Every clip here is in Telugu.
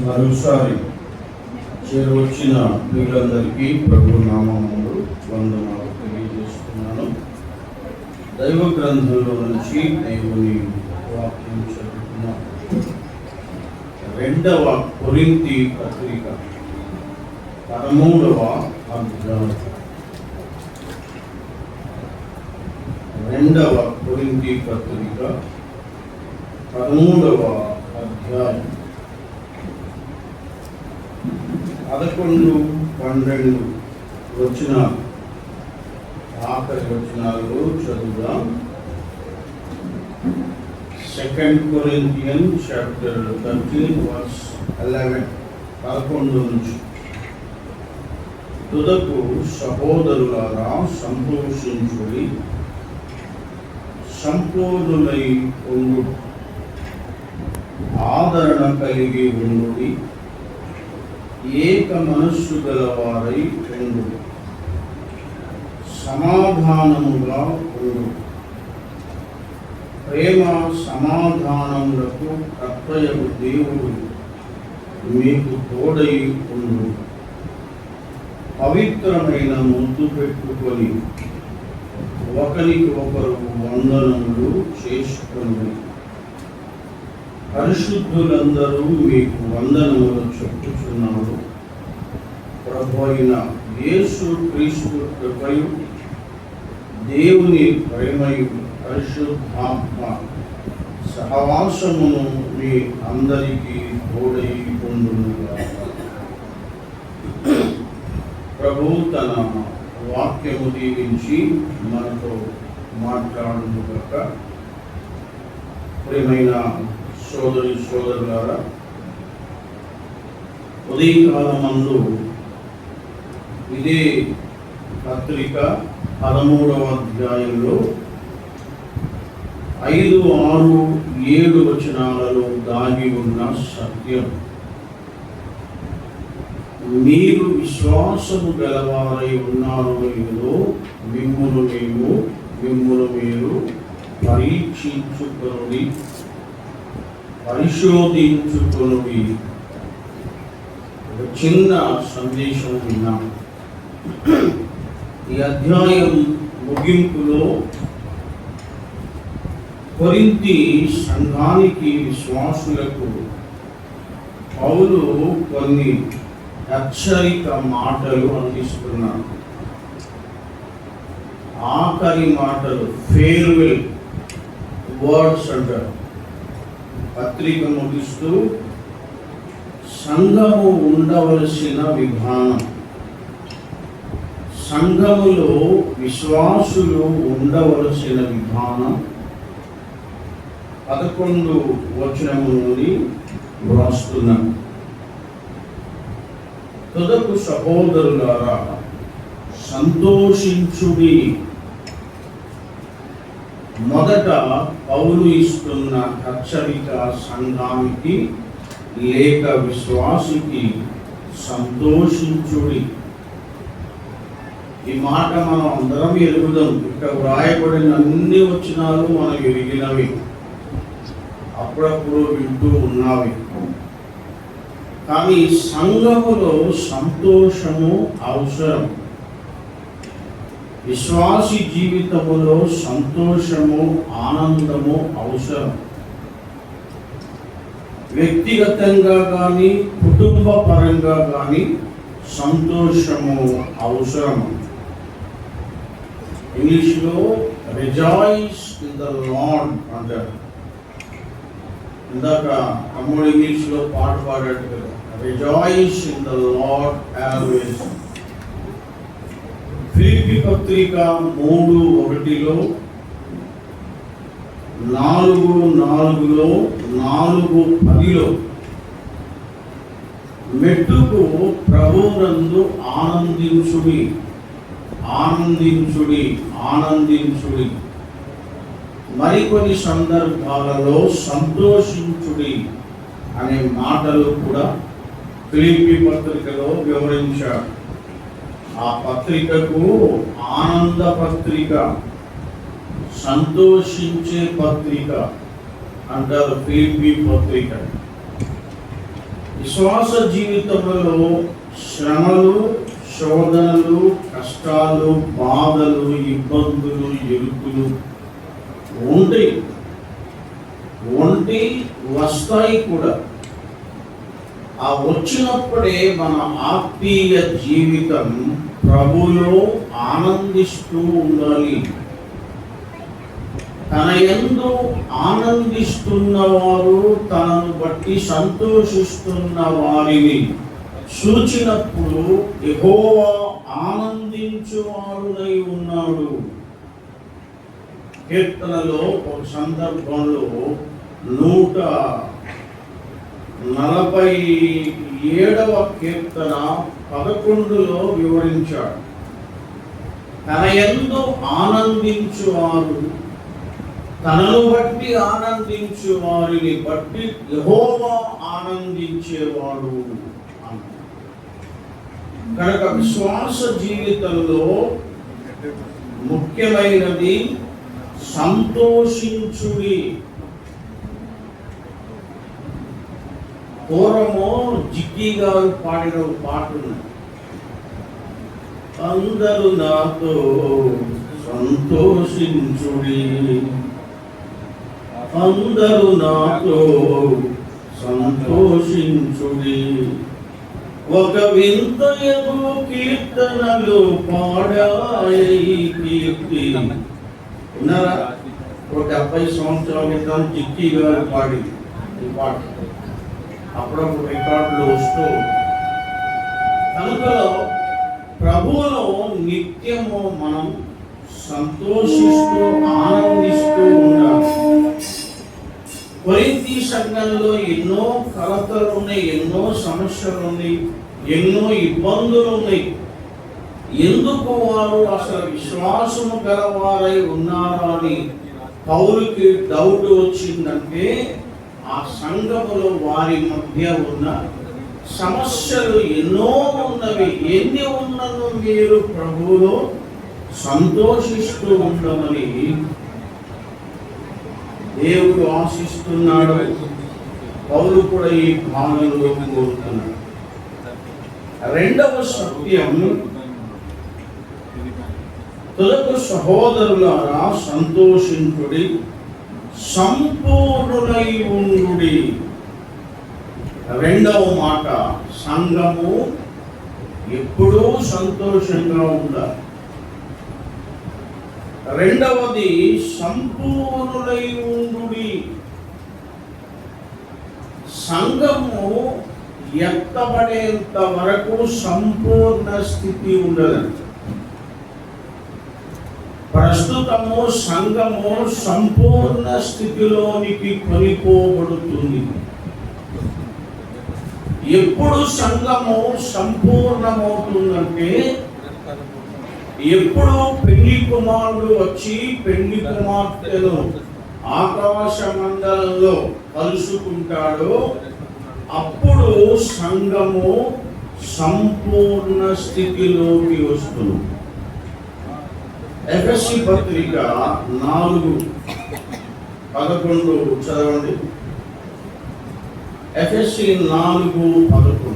మరోసారి చేరువచ్చిన వీళ్ళందరికీ ప్రభు నామములు వందనాలు తెలియజేస్తున్నాను. దైవ గ్రంథంలో నుంచి దేవుని వాక్యం చదువుతున్న 2వ కొరింథీ పత్రిక 13వ అధ్యాయం. 2వ కొరింథీ పత్రిక 13వ అధ్యాయం 11, 12 వచ్చిన ఆఖరి వచనాలు చదువుదాం. 2 Corinthians chapter 13 verse 11, 11 నుంచి. తుదకు సహోదరులారా సంతోషించుడి, సంపూర్ణులై ఉండు, ఆదరణ కలిగి ఉండుడి, ఏక మనస్సు గలవారై ఉండు, సమాధానముగా ఉండు. ప్రేమ సమాధానములకు కర్తయగు దేవుడు మీకు తోడై ఉండు. పవిత్రమైన ముద్దు పెట్టుకొని ఒకరికి ఒకరు వందనములు చేసుకొని పరిశుద్ధులందరూ మీకు వందనములు చెప్పుచున్నారు. ప్రభు అయిన యేసు క్రీస్తు కృపయు దేవుని ప్రేమయు పరిశుద్ధాత్మ సహవాసమును మీ అందరికీ తోడై ఉండునుగాక. ప్రభు తన వాక్యము దీవించి మనతో మాట్లాడునుగాక. ప్రియమైన సోదరి సోదరులారా, ఉదయకాలమందు ఇదే పత్రిక 13వ అధ్యాయంలో 5, 6, 7 వచనాలలో దాగి ఉన్న సత్యం, మీరు విశ్వాసము గలవారై ఉన్నారు లేదో మిమ్మును మీరు పరీక్షించుకొనుడి, పరిశోధించుకొనుడి. ఒక చిన్న సందేశం విన్నాం. ఈ అధ్యాయం ముగింపులో కొరింథీ సంఘానికి విశ్వాసులకు పౌలు కొన్ని హెచ్చరిక మాటలు అందిస్తున్నారు. ఆఖరి మాటలు, ఫేర్వెల్ వర్డ్స్ అంటారు. పత్రిక ముగిస్తూ సంఘము ఉండవలసిన విధానం, సంఘములో విశ్వాసులు ఉండవలసిన విధానం 11 వచనము నుండి వ్రాస్తున్నాను. తుదకు సహోదరులారా సంతోషించుడి. మొదట పౌలు ఇస్తున్న హెచ్చరిక సంఘానికి లేక విశ్వాసికి సంతోషించుడి. ఈ మాట మనం అందరం ఎరుగుదాం. ఇక్కడ వ్రాయబడిన అన్ని వచనాలు మనం ఎరిగినవి, అప్పుడప్పుడు వింటూ ఉన్నవి. కానీ సంఘములో సంతోషము అవసరం. విశ్వాసి జీవితములో సంతోషము, ఆనందము అవసరం. వ్యక్తిగతంగా కానీ కుటుంబ పరంగా కానీ సంతోషము అవసరం. ఇంగ్లీష్లో రిజాయిస్ ఇన్ ద లార్డ్ అంటారు. ఇందాక తమ్ముడు ఇంగ్లీష్లో పాట పాడాడు కదా, rejoice in the lord always. Philippi పత్రిక 3:1, 4:4, 4:10 మెట్టుకు ప్రభువునందు ఆనందించుడి, ఆనందించుడి, ఆనందించుడి. మరికొన్ని సందర్భాలలో సంతోషించుడి అనే మాటలు కూడా ఫిలిప్పీ పత్రికలో వివరించారు. ఆ పత్రికకు ఆనంద పత్రిక, సంతోషించే పత్రిక అంటారు ఫిలిప్పీ పత్రిక. విశ్వాస జీవితంలో శ్రమలు, శోధనలు, కష్టాలు, బాధలు, ఇబ్బందులు, ఇరుకులు వస్తాయి కూడా. ఆ వచ్చినప్పుడే మన ఆత్మీయ జీవితం ప్రభులో ఆనందిస్తూ ఉండాలి. తన యందు ఆనందిస్తున్నవారు తనను బట్టి సంతోషిస్తున్న వారిని చూచినప్పుడు యెహోవా ఆనందించువాడునై ఉన్నాడు. కీర్తనలో ఒక సందర్భంలో 147వ కీర్తన 11లో వివరించాడు. తన యందు ఆనందించువారు తనను బట్టి ఆనందించు వారిని బట్టి యెహోవా ఆనందించేవాడు అన్నాడు. కనుక విశ్వాస జీవితంలో ముఖ్యమైనది సంతోషించుడి. పూర్వము జిక్కి గారు పాడిన పాట ఉంది. అందరూ నాతో సంతోషించుడి, అందరూ నాతో సంతోషించుడి, ఒక వింతయగు కీర్తనలు పాడాయి కీర్తి. ఉన్నారా? ఒక 70 సంవత్సరాల క్రితం జిక్కి గారు పాడింది ఈ పాట. అప్పుడప్పుడు రికార్డులు వస్తూ కనుకలో ప్రభువులో నిత్యము మనం సంతోషిస్తూ ఆనందిస్తూ ఉండాలి. కొరింథీ సంఘంలో ఎన్నో కలతలు ఉన్నాయి, ఎన్నో సమస్యలు ఉన్నాయి, ఎన్నో ఇబ్బందులు ఉన్నాయి. ఎందుకు వారు అసలు విశ్వాసము గలవారై ఉన్నారా అని పౌలుకి డౌట్ వచ్చిందంటే ఆ సంఘములో వారి మధ్య ఉన్న సమస్యలు ఎన్నో ఉన్నవి. ఎన్ని ఉన్నను మీరు ప్రభువులో సంతోషిస్తూ ఉండమని దేవుడు ఆశిస్తున్నాడు. పౌలు కూడా ఈ భావనలో కోరుతున్నాడు. రెండవ సత్యం, తొలగు సహోదరులారా సంతోషించుడి, సంపూర్ణులై ఉండుడి. రెండవ మాట, సంఘము ఎప్పుడూ సంతోషంగా ఉండాలి. రెండవది సంపూర్ణులై ఉండుడి. సంఘము ఎత్తబడేంత వరకు సంపూర్ణ స్థితి ఉండదు. ప్రస్తుతము సంఘము సంపూర్ణ స్థితిలోనికి కొనిపోబడుతుంది. ఎప్పుడు సంఘము సంపూర్ణమవుతుందంటే ఎప్పుడు పెళ్లి కుమారుడు వచ్చి పెళ్లి కుమార్తెను ఆకాశ మండలంలో కలుసుకుంటాడో అప్పుడు సంఘము సంపూర్ణ స్థితిలోకి వస్తుంది. ఎఫెసీ పత్రిక 4:11 చదవండి. ఎఫెసీ 4:11.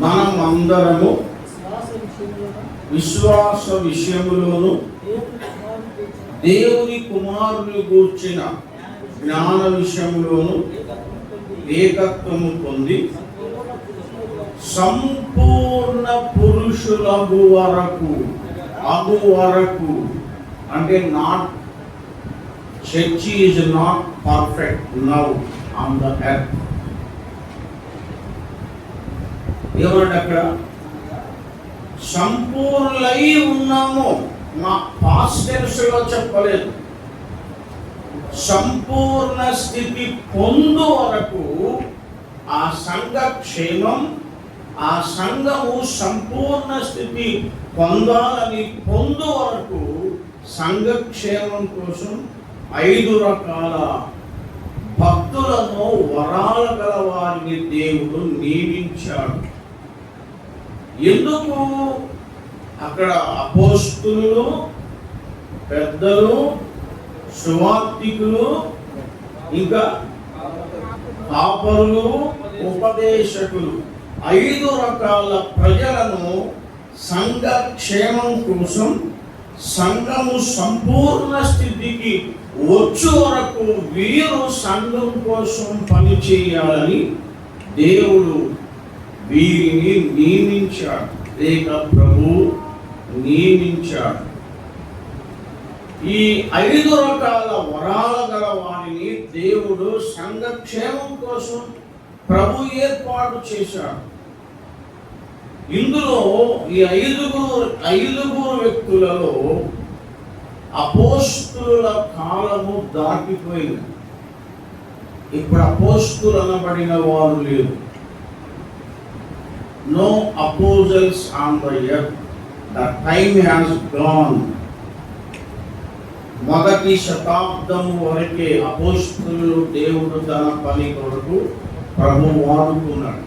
మనమందరము విశ్వాస విషయములోను దేవుని కుమారుని గూర్చిన జ్ఞాన విషయములోను ఏకత్వము పొంది సంపూర్ణ పురుషులగు వరకు, అగు వరకు అంటే not church is not perfect now on the earth. ఏమంటే అక్కడ సంపూర్ణులై ఉన్నాము. మా పాస్ట్ టెన్స్ లో చెప్పలేదు. సంపూర్ణ స్థితి పొందు వరకు ఆ సంఘ క్షేమం, ఆ సంఘము సంపూర్ణ స్థితి పొందాలని పొందు వరకు సంఘ క్షేమం కోసం 5 రకాల భక్తులను, వరాల గల వారిని దేవుడు నియమించాడు. ఎందుకు? అక్కడ అపోస్తులు, పెద్దలు, సువార్తికులు, ఇంకా కాపరులు, ఉపదేశకులు, 5 రకాల ప్రజలను సంఘ క్షేమం కోసం, సంఘము సంపూర్ణ స్థితికి వచ్చు వరకు వీరు సంఘం కోసం పనిచేయాలని దేవుడు వీరిని నియమించాడు, లేక ప్రభు నియమించాడు. ఈ 5 రకాల వరాల గల వారిని దేవుడు సంఘక్షేమం కోసం ప్రభు ఏర్పాటు చేశాడు. ఇందులో ఈ 5 వ్యక్తులలో అపోస్తుల కాలము దాటిపోయింది. ఇప్పుడు అపోస్తులు అనబడిన వారు లేరు. No apostles on the earth. The time has gone. మొదటి శతాబ్దము వరకే అపోస్తులు దేవుడు తన పని కొరకు ప్రభు వాడుకున్నాడు.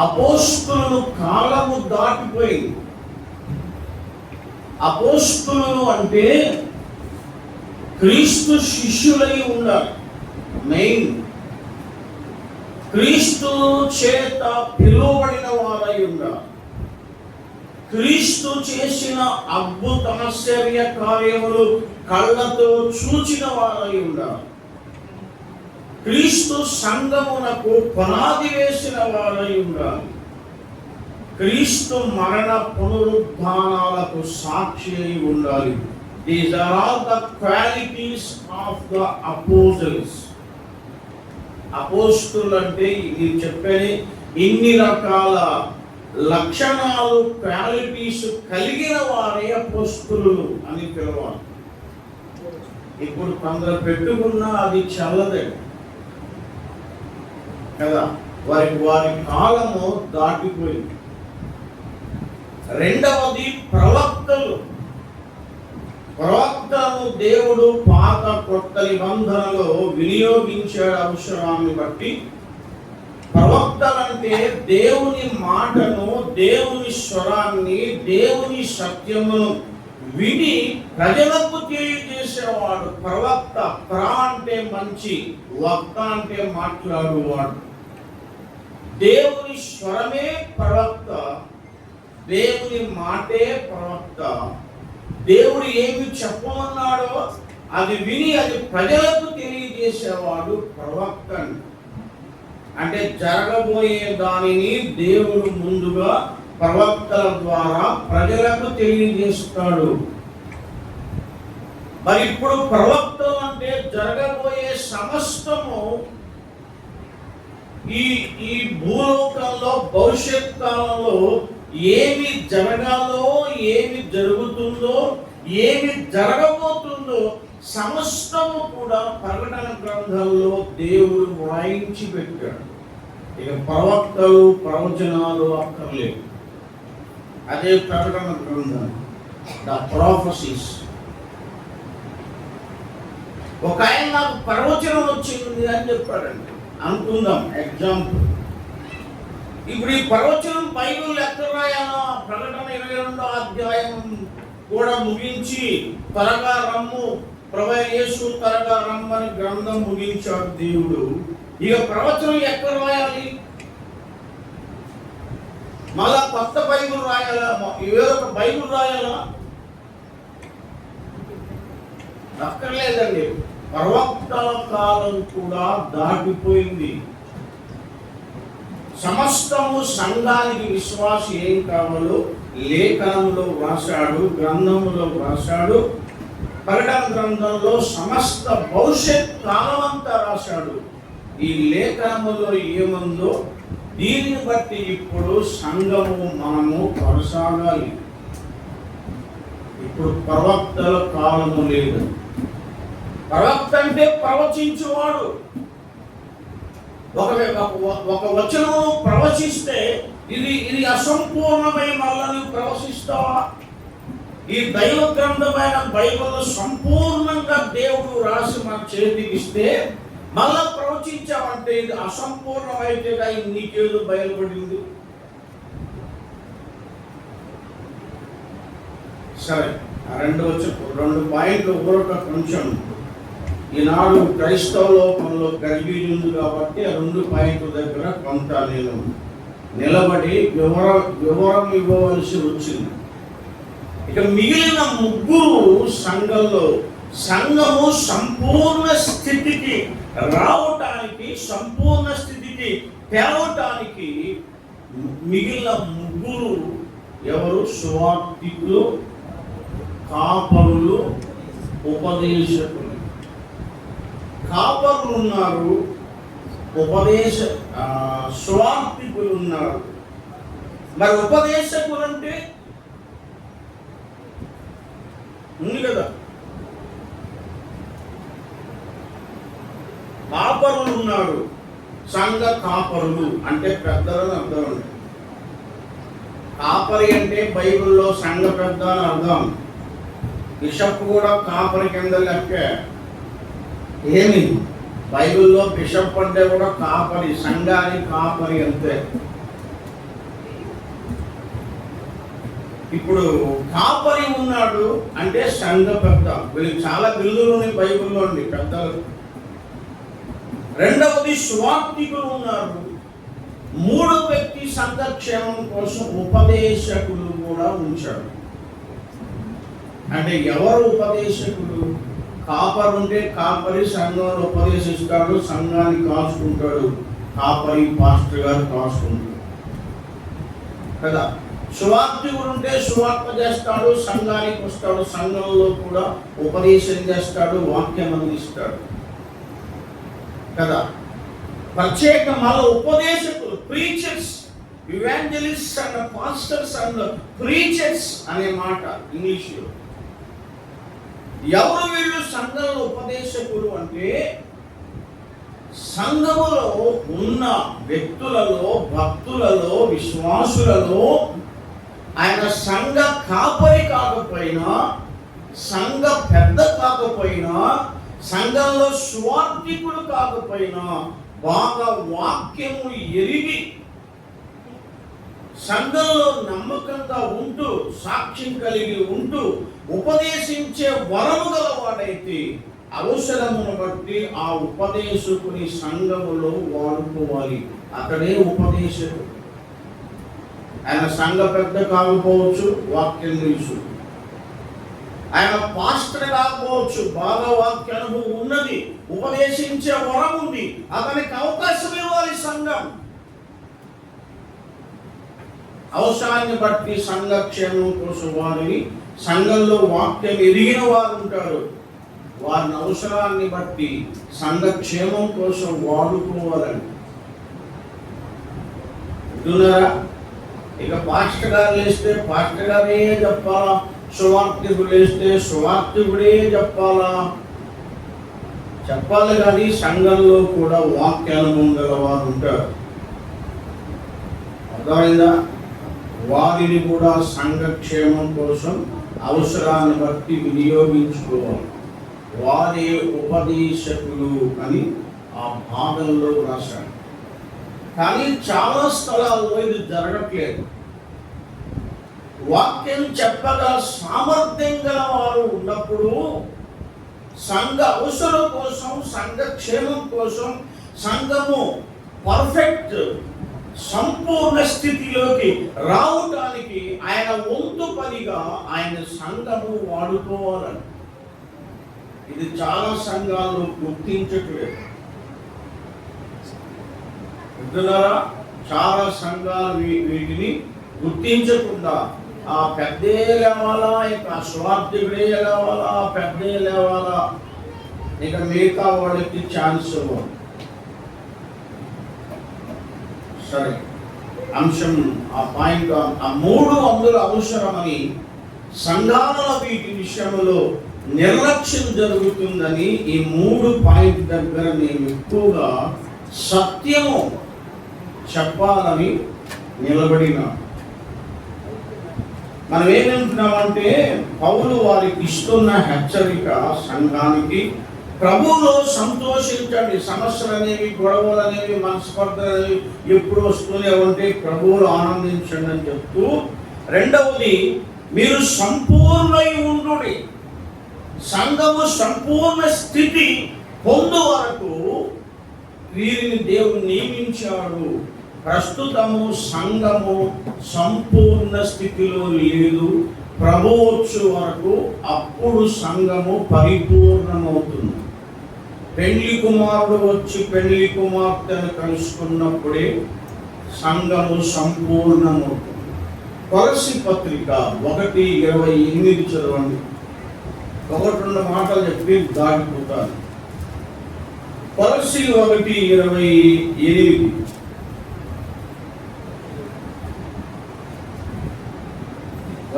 అపోస్తులు కాలము దాటిపోయింది. అపోస్తులు అంటే క్రీస్తు శిష్యులై ఉండాలి. మెయిన్ క్రీస్తు చేత పిలువబడిన వారై ఉండాలి. క్రీస్తు చేసిన అద్భుత ఆశ్చర్య కార్యములు కళ్ళతో చూచిన వారై ఉండాలి. క్రీస్తు సంఘమునకు పునాది వేసిన వారై ఉండాలి. క్రీస్తు మరణ పునరుద్ధానాలకు సాక్షి అయి ఉండాలి. These are all the qualities of the apostles. అపోస్తులు అంటే ఇది చెప్పని ఇన్ని రకాల లక్షణాలు, క్వాలిటీస్ కలిగిన వారే అపోస్తులు అని పిలవాలి. ఇప్పుడు కొందరు పెట్టుకున్నా అది చల్లదే కదా, వారి కాలము దాటిపోయింది. రెండవది ప్రవక్తలు. ప్రవక్తను దేవుడు పాత కొత్త నిబంధనలో వినియోగించాడు అవసరాన్ని బట్టి. ప్రవక్తలంటే దేవుని మాటను, దేవుని స్వరాన్ని, దేవుని సత్యమును విని ప్రజలకు తెలియజేసేవాడు ప్రవక్త. ప్ర అంటే మంచి, వక్త అంటే మాట్లాడువాడు. దేవుని స్వరమే ప్రవక్త, దేవుని మాటే ప్రవక్త. దేవుడు ఏమి చెప్పమన్నాడో అది విని అది ప్రజలకు తెలియజేసేవాడు ప్రవక్త. అంటే జరగబోయే దానిని దేవుడు ముందుగా ప్రవక్తల ద్వారా ప్రజలకు తెలియజేస్తాడు. మరి ఇప్పుడు ప్రవక్తలు అంటే జరగబోయే సమస్తము ఈ భూలోకంలో భవిష్యత్ కాలంలో ఏమి జరగాలో, ఏమి జరుగుతుందో, ఏమి జరగబోతుందో సమస్తము కూడా ప్రకటన గ్రంథంలో దేవుడు వ్రాయించి పెట్టాడు. ఇక ప్రవక్తలు, ప్రవచనాలు అక్కర్లేదు. అదే ప్రకటన గ్రంథం, ద ప్రొఫెసీస్. ఒక ఆయన నాకు ప్రవచనం వచ్చింది అని చెప్పాడండి అనుకుందాం, ఎగ్జాంపుల్. ఇప్పుడు ఈ ప్రవచనం బైబిల్ ఎక్కడ రాయాలో ప్రకటన 22వ అధ్యాయం కూడా ముగించి త్వరగా రమ్ము ప్రభువైన యేసు త్వరగా రమ్మని గ్రంథం ముగించాడు దేవుడు. ఇక ప్రవచనం ఎక్కడ రాయాలి? మళ్ళా కొత్త బైబిల్ రాయాలా? వేరొక బైబిల్ రాయాలా? అక్కర్లేదండి. ప్రవక్తల కాలం కూడా దాటిపోయింది. సమస్తము సంఘానికి విశ్వాసి ఏం కావాలో లేఖనంలో వ్రాసాడు, గ్రంథంలో వ్రాసాడు. ప్రకటన గ్రంథంలో సమస్త భవిష్యత్ కాలమంతా రాశాడు. ఈ లేఖనములో ఏముందో దీనిని బట్టి ఇప్పుడు సంఘము మనము కొనసాగాలి. ఇప్పుడు ప్రవక్తల కాలము లేదు. ప్రవక్త అంటే ప్రవచించువాడు. ఒక వచనం ప్రవచిస్తే ఇది అసంపూర్ణమై మళ్ళా నువ్వు ప్రవచిస్తావా? ఈ దైవ గ్రంథమైన బైబిల్ సంపూర్ణంగా దేవుడు రాసి మన చేతికి ఇస్తే మళ్ళా ప్రవచించామంటే ఇది అసంపూర్ణమైతే నీకేదో బయలుపడింది. సరే, 2 పాయింట్లు ఊరక కొంచెం ఈనాడు క్రైస్తవ లోకంలో గర్భీజు ఉంది కాబట్టి ఆ 2 పాయింట్ల దగ్గర కొంత నేను నిలబడి వివరం ఇవ్వవలసి వచ్చింది. ఇక మిగిలిన 3 సంఘము సంపూర్ణ స్థితికి రావటానికి, సంపూర్ణ స్థితికి తేవటానికి మిగిలిన 3 ఎవరు? సువార్తికులు, కాపరులు, ఉపదేశకులు. కాపరులు ఉన్నారు, సువార్తికులు ఉన్నారు. మరి ఉపదేశకులు అంటే ఉంది కదా. కాపరులు ఉన్నారు, సంఘ కాపరులు అంటే పెద్దలని అర్థం అండి. కాపరి అంటే బైబిల్లో సంఘ పెద్ద అని అర్థం. బిషప్ కూడా కాపరి కింద లెక్క. ఏమి బైబిల్లో బిషప్ అంటే కూడా కాపరి, సంఘానికి కాపరి అంతే. ఇప్పుడు కాపరి ఉన్నాడు అంటే సంఘ పెద్ద. వీళ్ళకి చాలా బిల్లులు ఉన్నాయి బైబిల్లో అండి పెద్దలు. రెండవది సువార్తికులు ఉన్నారు. 3వ వ్యక్తి సంఘక్షేమం కోసం ఉపదేశకులు కూడా ఉంచాడు. అంటే ఎవరు ఉపదేశకులు? కాపరి ఉంటే కాపరి సంఘంలో ఉపదేశిస్తాడు, సంఘాన్ని కాచుకుంటాడు. కాపరి పాస్టర్ గారు కాచుకుంటాడు కదా. సువార్తికుడు ఉంటే సువార్త చేస్తాడు, సంఘానికి వస్తాడు, సంఘంలో కూడా ఉపదేశం చేస్తాడు, వాక్యం అందిస్తాడు కదా. ప్రత్యేక మళ్ళీ ఉపదేశకులు, preachers, evangelist and pastors and preachers అనే మాట ఇంగ్లీష్లో. ఎవరు వీళ్ళు సంఘంలో ఉపదేశకులు అంటే సంఘములో ఉన్న వ్యక్తులలో, భక్తులలో, విశ్వాసులలో ఆయన సంఘ కాపరి కాకపోయినా, సంఘ పెద్ద కాకపోయినా, సంఘంలో సువార్తికుడు కాకపోయినా బాగా వాక్యము ఎరిగి సంఘంలో నమ్మకంగా ఉంటూ, సాక్ష్యం కలిగి ఉంటూ, ఉపదేశించే వరము గలవాడైతే అవసరమును బట్టి ఆ ఉపదేశకుని సంఘములో వాడుకోవాలి. అతడే ఉపదేశకుడు. ఆయన సంఘ పెద్ద కాకపోవచ్చు, వాక్యం తెలుసు. ఆయన పాస్టర్ కాకపోవచ్చు, బాగా వాక్య అనుభవం ఉన్నది, ఉపదేశించే వరం ఉంది. అతనికి అవకాశం ఇవ్వాలి సంఘం. అవసరాన్ని బట్టి సంఘక్షేమం కోసం వారిని, సంఘంలో వాక్యం ఎరిగిన వారు ఉంటారు, వారిని అవసరాన్ని బట్టి సంఘక్షేమం కోసం వాడుకోవాలని వింటున్నారా? ఇక పాస్టర్ గారు లేస్తే పాస్టర్ గారే చెప్పాలా, సువార్తికుడు లేస్తే సువార్తికుడే చెప్పాలా? చెప్పాలి. కానీ సంఘంలో కూడా వాక్యానుభవం గల వారు ఉంటారు. అర్థమైందా? వారిని కూడా సంఘక్షేమం కోసం అవసరాన్ని బట్టి వినియోగించుకోవాలి. వారే ఉపదేశకులు అని ఆ భాగంలో రాశారు. కానీ చాలా స్థలాల్లో ఇది జరగట్లేదు. వాక్యం చెప్పగల సామర్థ్యం గల వారు ఉన్నప్పుడు సంఘ అవసరం కోసం, సంఘక్షేమం కోసం, సంఘము పర్ఫెక్ట్ సంపూర్ణ స్థితిలోకి రావటానికి ఆయన వంతు పనిగా ఆయన సంఘము వాడుకోవాలని ఇది చాలా సంఘాలు గుర్తించట్లేదు. వింటున్నారా? చాలా సంఘాలు వీటిని గుర్తించకుండా ఆ పెద్దే లేవాలా, ఇక స్వార్థుడే లేవాలా, ఆ పెద్దే లేవాలా, ఇక మిగతా వాళ్ళకి ఛాన్స్ ఇవ్వాలి. సరే, అంశం ఆ పాయింట్, ఆ 3 అందులో అవసరమని సంఘాలలో వీటి విషయంలో నిర్లక్ష్యం జరుగుతుందని ఈ 3 పాయింట్ దగ్గర నేను ఎక్కువగా సత్యము చెప్పాలని నిలబడిన. మనం ఏమంటున్నామంటే పౌలు వారికి ఇస్తున్న హెచ్చరిక సంఘానికి, ప్రభువులో సంతోషించండి. సమస్యలు అనేవి, గొడవలు అనేవి, మనస్పర్ధలు అనేవి ఎప్పుడు వస్తూనే ఉంటే ప్రభువులు ఆనందించండి అని చెప్తూ, రెండవది మీరు సంపూర్ణై ఉండుడి. సంఘము సంపూర్ణ స్థితి పొందు వరకు వీరిని దేవుడు నియమించాడు. ప్రస్తుతము సంఘము సంపూర్ణ స్థితిలో లేదు. ప్రభు వచ్చే వరకు అప్పుడు సంఘము పరిపూర్ణమవుతుంది. పెళ్లి కుమారుడు వచ్చి పెళ్లి కుమార్తెను కలుసుకున్నప్పుడే సంఘము సంపూర్ణమవుతుంది. కొలస్సీ పత్రిక 1:28 చదవండి. 1-2 మాటలు చెప్పి దాటిపోతాను. కొలస్సీ 1:28.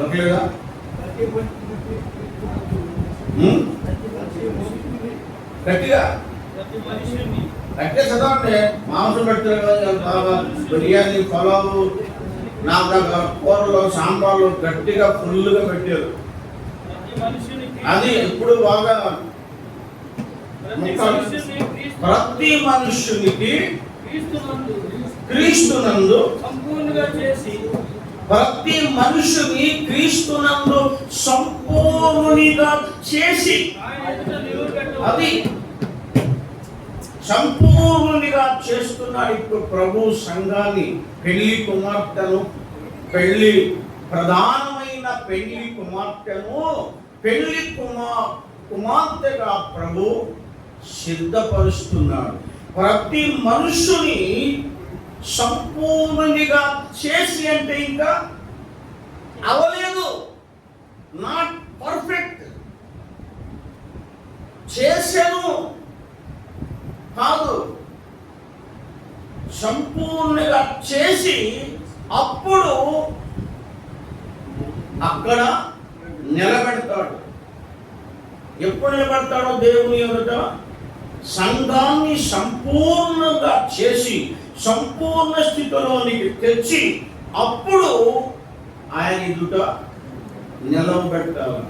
ఓకేగా? గట్టిగా గట్టిగా చదవండి. మాంసం పెట్టారు బాగా, బిర్యానీ, పలావు, నా దగ్గర కూరలు, సాంబార్లు గట్టిగా ఫుల్గా పెట్టారు. అది ఇప్పుడు బాగా ప్రతి మనుష్యునికి క్రీస్తునందు ప్రతి మనుషుని క్రీస్తునందు సంపూర్ణునిగా చేసి, అది సంపూర్ణునిగా చేస్తున్నాడు. ఇప్పుడు ప్రభు సంఘాన్ని, పెళ్లి కుమార్తెను, పెళ్లి ప్రధానమైన పెళ్లి కుమార్తెను పెళ్లి కుమార్తెగా ప్రభు సిద్ధపరుస్తున్నాడు. ప్రతి మనుషుని సంపూర్ణునిగా చేసి అంటే ఇంకా అవలేదు, నాట్ పర్ఫెక్ట్, చేశాను కాదు, సంపూర్ణంగా చేసి అప్పుడు అక్కడ నిలబెడతాడు. ఎప్పుడు నిలబెడతాడో దేవుని ఎదుట సంఘాన్ని సంపూర్ణంగా చేసి సంపూర్ణ స్థితిలోనికి తెచ్చి అప్పుడు ఆయన ఎదుట నిలవబెట్టాలి.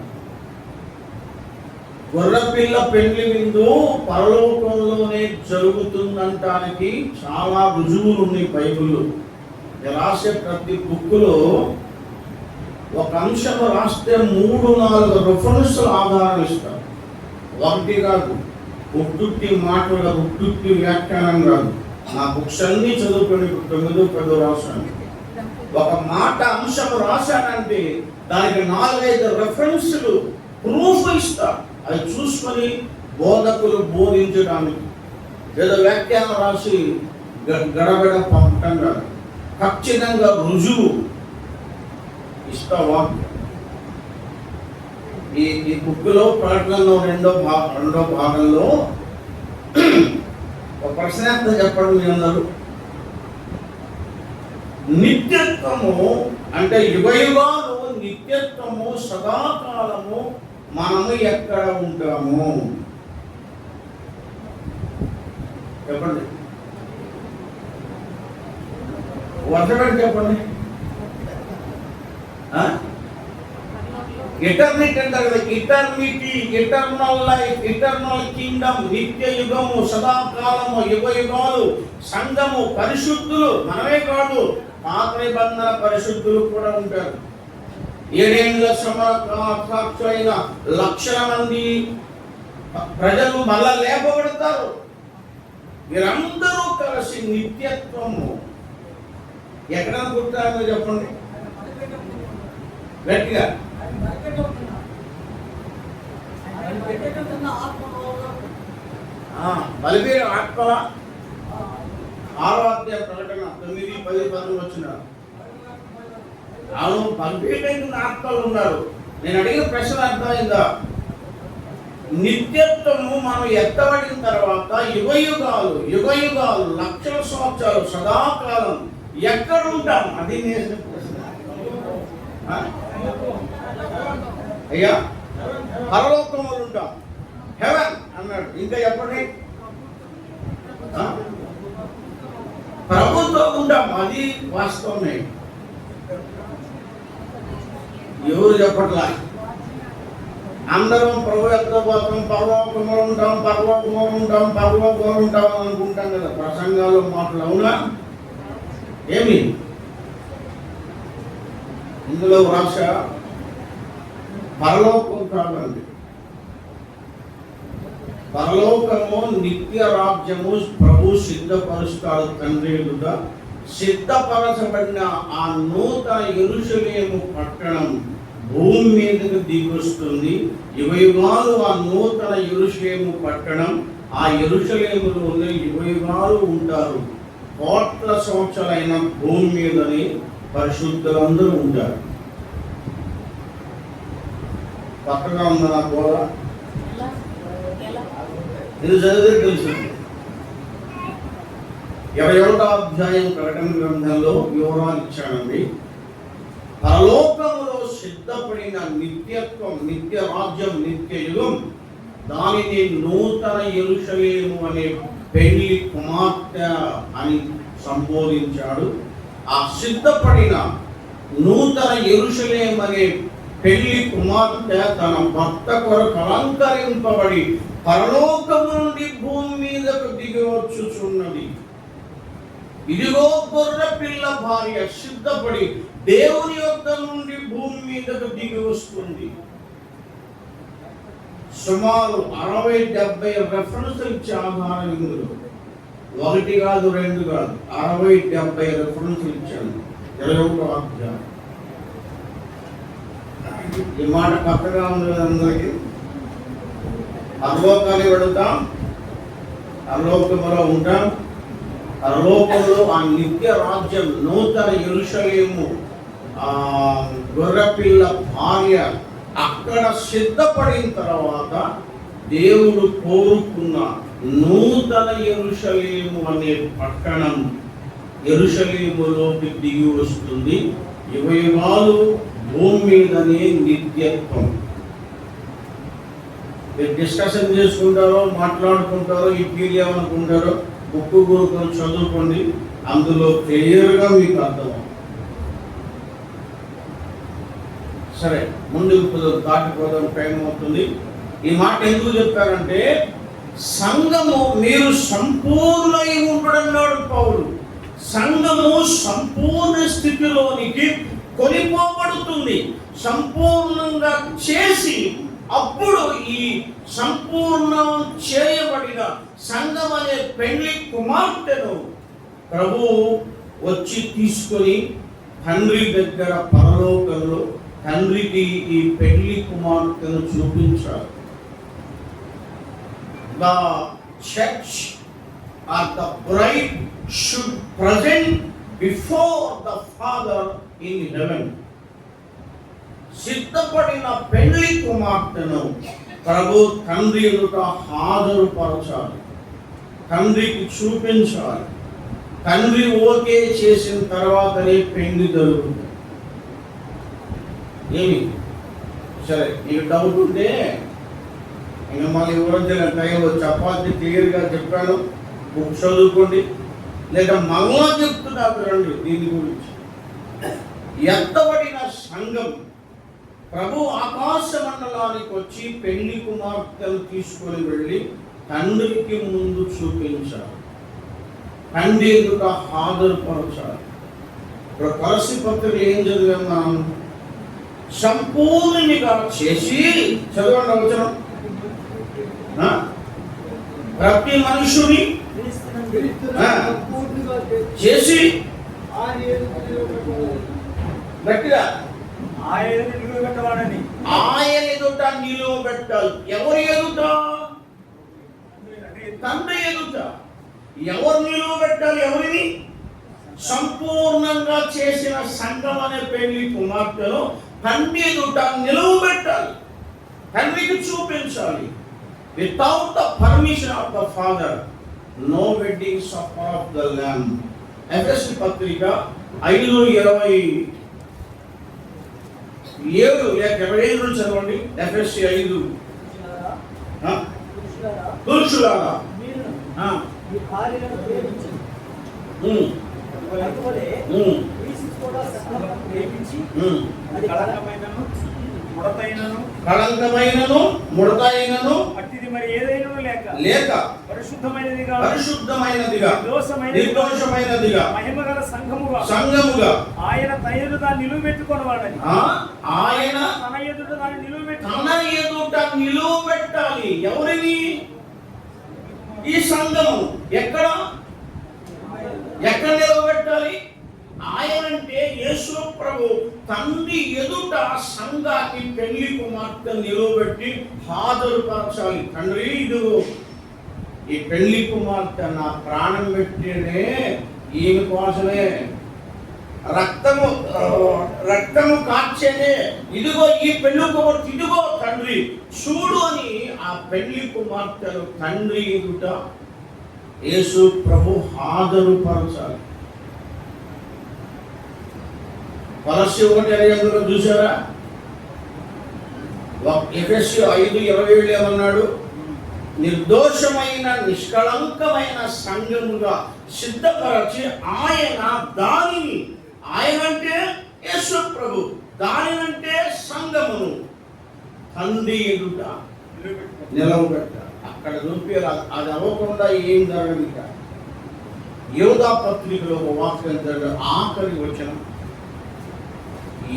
గొర్రెపిల్ల పెళ్లి విందు పరలోకంలోనే జరుగుతుందంటానికి చాలా రుజువులు ఉన్నాయి బైబిల్లో. రాసే ప్రతి బుక్కులో ఒక అంశం రాస్తే 3-4 రిఫరెన్స్లు ఆధారాలు ఇస్తారు. ఒకటి కాదు, ఉట్టుట్టి మాటలు కాదు, ఉట్టుట్టి వ్యాఖ్యానం కాదు. నా బుక్స్ అన్నీ చదువుకొని 9-10 రాశాను. ఒక మాట అంశం రాశానంటే దానికి 4-5 రెఫరెన్స్లు ప్రూఫ్ ఇస్తారు. అది చూసుకొని బోధకులు బోధించడానికి ఏదో వ్యాఖ్యానం రాసి గడబడ పంపటం కాదు, ఖచ్చితంగా రుజువు ఇస్తావా. ఈ బుక్లో ప్రకటనలో రెండో భాగంలో ఒక ప్రశ్నార్థం చెప్పండి మీ అందరూ. నిత్యత్వము అంటే యుగయుగాలు, నిత్యత్వము సదాకాలము మనము ఎక్కడ ఉంటాము చెప్పండి, వర్షపెట్టి చెప్పండి. ఎటర్నిటీ అంటారు కదా, eternity, eternal life, eternal Kingdom, నిత్య యుగము, సదాకాలము, యుగయుగాలు. సంఘము పరిశుద్ధులు మనమే కాదు, పాత నిబంధన పరిశుద్ధులు కూడా ఉంటారు. 7 ఏళ్ల సాక్షులైన లక్షల మంది ప్రజలు మళ్ళా లేపబడతారు. వీరందరూ కలిసి నిత్యత్వము ఎక్కడ అనుకుంటారో చెప్పండి గట్టిగా. బలిపీర ఆత్మ 6వ అధ్యాయం ప్రకటన 9-10 వచ్చిన అవును, బలిపీఠైన ఆత్మలు ఉన్నారు. నేను అడిగిన ప్రశ్న అర్థమైందా? నిత్యత్వము మనం ఎత్తబడిన తర్వాత యుగయుగాలు, యుగయుగాలు, లక్షల సంవత్సరాలు, సదాకాలం ఎక్కడ ఉంటాం? అది నేను ప్రశ్న. అయ్యా పరలోకంలో ఉంటాం, హెవెన్ అన్నాడు. ఇంకా చెప్పండి, ప్రభుత్వం ఉంటాం, అది వాస్తవమే. ఎవరు చెప్పట్లా? అందరం ప్రభు ఎక్కడ పోతాం, పరలోకంలో ఉంటాం, పరలోకంలో ఉంటాం, పరలోకంలో ఉంటాం అని అనుకుంటాం కదా ప్రసంగాలు, మాటలు. అవునా? ఏమి ఇందులో రాశ పరలోకం కాదండి. పరలోకము నిత్య రాజ్యము ప్రభు సిద్ధపరుస్తాడు తండ్రి ఎదుట. సిద్ధపరచబడిన ఆ నూతన యెరూషలేము పట్టణం భూమి మీదకు దిగొస్తుంది. యుగయుగాలు ఆ నూతన యెరూషలేము పట్టణం, ఆ యెరూషలేములో యుగయుగాలు ఉంటారు. కోట్ల సంవత్సరాలైన భూమి మీదని పరిశుద్ధులందరూ ఉంటారు. పక్కగా ఉన్న నా బోధ ఇది చదివితే తెలుస్తుంది. 21వ అధ్యాయం ప్రకటన గ్రంథంలో వివరాలు ఇచ్చానండి. పరలోకములో సిద్ధపడిన నిత్యత్వం, నిత్య రాజ్యం, నిత్య యుగం, దానిని నూతన యెరూషలేము అనే పెళ్లి కుమార్తె అని సంబోధించాడు. ఆ సిద్ధపడిన నూతన యెరూషలేము అనే పెళ్లి కుమార్తె తన భర్త కొరకు అలంకరింపబడి పరలోకము నుండి భూమి మీదకు దిగి వచ్చుచున్నది. ఇదిగో గొర్రె పిల్ల భార్య సిద్ధపడి దేవుని యొద్ద నుండి భూమి మీదకు దిగి వస్తుంది. సుమారు 60-70 రెఫరెన్స్లు ఇచ్చే ఆధారం ఇందులో. 1 కాదు 2 కాదు, 60-70 రెఫరెన్స్లు ఇచ్చాను 21వ అధ్యాయం. ఈ మాట కొత్తగా ఉంది అందరికీ. పరలోకాన్ని వెళుతాం, పరలోకములో ఉంటాం. పరలోకంలో ఆ నిత్య రాజ్యం, నూతన యెరూషలేము, గొర్రెపిల్ల భార్య అక్కడ సిద్ధపడిన తర్వాత దేవుడు కోరుకున్న నూతన యెరూషలేము అనే పట్టణం యెరూషలేములోకి దిగి వస్తుంది. యుగయుగాలు భూమి మీదనే నిత్యత్వం. మీరు డిస్కషన్ చేసుకుంటారో, మాట్లాడుకుంటారో, ఈ పీరియడ్ అనుకుంటారో, బుక్కు గురుకుని చదువుకోండి, అందులో క్లియర్గా మీకు అర్థం. సరే, ముందుకు దాటిపోదాం, టైం అవుతుంది. ఈ మాట ఎందుకు చెప్పారంటే, సంఘము మీరు సంపూర్ణై ఉంటాడన్నాడు పౌలు. సంఘము సంపూర్ణ స్థితిలోనికి కొనిపోబడుతుంది. సంపూర్ణంగా చేసి అప్పుడు ఈ సంపూర్ణం చేయబడిన సంఘం అనే పెళ్లి కుమార్తెను ప్రభు వచ్చి తీసుకొని తండ్రి దగ్గర పరలోకంలో తండ్రికి ఈ పెళ్లి కుమార్తెను చూపించారు. The church or the bride should present before the Father in heaven. సిద్ధపడిన పెళ్లి కుమార్తెను ప్రభు తండ్రి ఎదుట హాజరుపరచాలి, తండ్రికి చూపించాలి. తండ్రి ఓకే చేసిన తర్వాతనే పెళ్లి జరుగుతుంది. ఏమి సరే, నీకు డౌట్ ఉంటే ఇంకా మళ్ళీ వివరించిన టైంలో చెప్పాలి. క్లియర్గా చెప్పాను, బుక్ చదువుకోండి, లేదా మళ్ళా చెప్తున్నారు రండి దీని గురించి. ఎత్తబడిన సంఘం ప్రభు ఆకాశ మండలానికి వచ్చి పెళ్లి కుమార్తెను తీసుకొని వెళ్ళి తండ్రికి ముందు చూపించాలి, తండ్రి ఎదుట హాజరుపరచాలి. ఇప్పుడు కొలస్సీ పత్రిక ఏం చదివాం మనం? సంపూర్ణిగా చేసి, చదవండి అవసరం, ప్రతి మనుషుని చేసి గట్టిగా ఆయన ఎదుట నిలువబెట్టాలి. ఎవరి ఎదుట? తండ్రి ఎదుట. ఎవరు నిలువబెట్టాలి? ఎవరిని? సంపూర్ణంగా చేసిన సంఘం అనే పెళ్లి కుమార్తెను తండ్రి ఎదుట నిలువబెట్టాలి, తండ్రికి చూపించాలి. Without the permission of the Father, no wedding supper of the Lamb. ఎఫెసీ పత్రిక 5:27 25 చదవండి. ఎఫెసీ 5. పురుషులారా కళంకమైనను ముడతైనను అట్టిది మరి ఏదైనా లేక పరిశుద్ధమైనదిగా నిర్దోషమైనదిగా మహిమగల సంఘముగా ఆయన తన ఎదుట నిలువబెట్టుకొనవాడని. ఆయన తన ఎదుట దాన్ని తన ఎదుట నిలువబెట్టాలి. ఎవరిని? ఈ సంఘము ఎక్కడ నిలవబెట్టాలి? ఆయన అంటే యేసు ప్రభు తండ్రి ఎదుట సంఘాన్ని పెళ్లి కుమార్తె నిలవబెట్టి హాజరుపరచాలి. తండ్రి, ఇదిగో ఈ పెళ్లి కుమార్తె నా ప్రాణం పెట్టినే, ఈమె కోసమే రక్తము కార్చేనే, ఇదిగో ఈ పెళ్లి కుమార్తె, ఇదిగో తండ్రి చూడు అని ఆ పెళ్లి కుమార్తెను తండ్రి ఎదుట యేసు ప్రభు హాజరుపరచాలి. కొలస్సీ 1:27 చూసారా? ఎఫెసీయులు 5:27 ఏమన్నాడు? నిర్దోషమైన నిష్కళంకమైన సంఘముగా సిద్ధపరచి ఆయన దానిని, ఆయన అంటే యేసు ప్రభు, దానినంటే సంఘమును తండ్రి ఎదుట నిలవబెట్టాలి. అక్కడ చూపారు. అది అవ్వకుండా ఏం జరగదు. ఇక యోధా పత్రికలో ఒక వాక్యం జరిగిన ఆఖరి వచనం,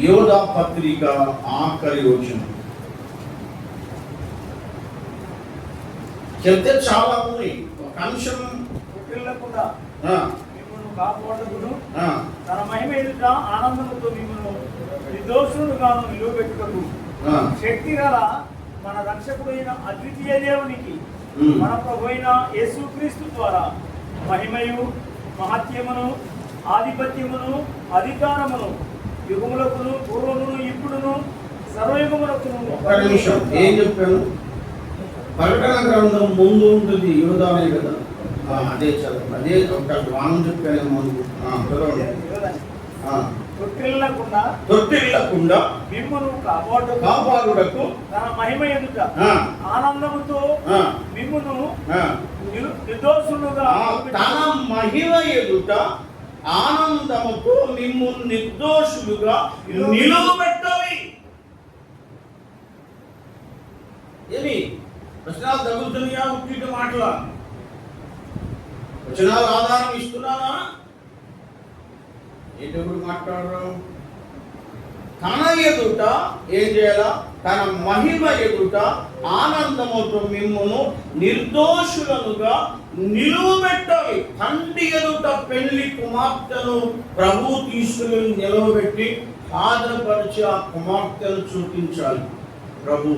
యోధా పత్రిక ఆఖరి వచనం చెప్తే చాలా ఉంది. ఒక అంశం కాపాడుకును తన మహిమ ఎదుట ఆనందముతో మిమ్మల్ని నిర్దోషులుగాను నిలువబెట్టుటకు శక్తి గల మన రక్షకుడైన అద్వితీయ దేవునికి మన ప్రభువైన యేసుక్రీస్తు ద్వారా మహిమయు మహత్యమును ఆధిపత్యమును అధికారమును యుగములకును పూర్వమును ఇప్పుడును సర్వయుగములకును. ఒక్క నిమిషం, ఏం చెప్పాను? ప్రకటన గ్రంథం ముందు ఉంటుంది, యోధానే కదా. అదే చదువు, అదే ఒక వానం చెప్పాను ముందు. తొట్టిల్లకుండా మిమ్మును కాపాడుటకు తన మహిమ ఎదుట ఆనందముతో మిమ్మును నిర్దోషులుగా, తన మహిమ ఎదుట ఆనందముతో మిమ్మును నిర్దోషులుగా నిలువబెట్టాలి. ఏమి ప్రశ్నలు తగులుతున్నాయా? ఉట్టి మాటలా? వచనాలు ఆధారం ఇస్తున్నానా? ఏంటప్పుడు మాట్లాడరు? తన ఎదుట ఏం చేయాలా? తన మహిమ ఎదుట ఆనందముతో మిమ్మును నిర్దోషులనుగా నిలువబెట్టాలి. తండ్రి ఎదుట పెళ్లి కుమార్తెను ప్రభు తీసుకుని నిలవబెట్టి హాజరుపరిచి ఆ కుమార్తెను చూపించాలి ప్రభు.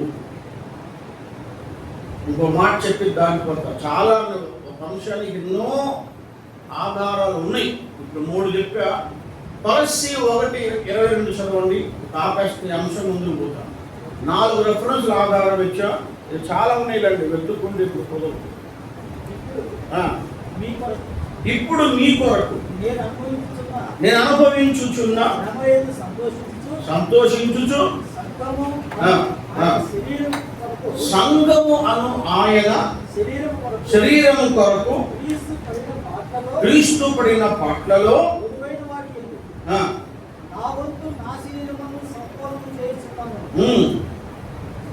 ఇంకో మాట చెప్పి దానిపోతా. చాలా అంశానికి ఎన్నో ఆధారాలు ఉన్నాయి. ఇప్పుడు 3 చెప్పా. కొలస్సీ 1:22 చదవండి. ఆకాశ అంశం ముందుకు పోతాం. 4 రెఫరెన్స్లు ఆధారం ఇచ్చా. ఇది చాలా ఉన్నాయిలండి, వెతుక్కుంటే ఇప్పుడు ఇప్పుడు మీ కొరకు నేను అనుభవించుచున్నా సంతోషించుచు సంఘము అను ఆయన శరీరము కొరకు క్రీస్తు పడిన పాటలలో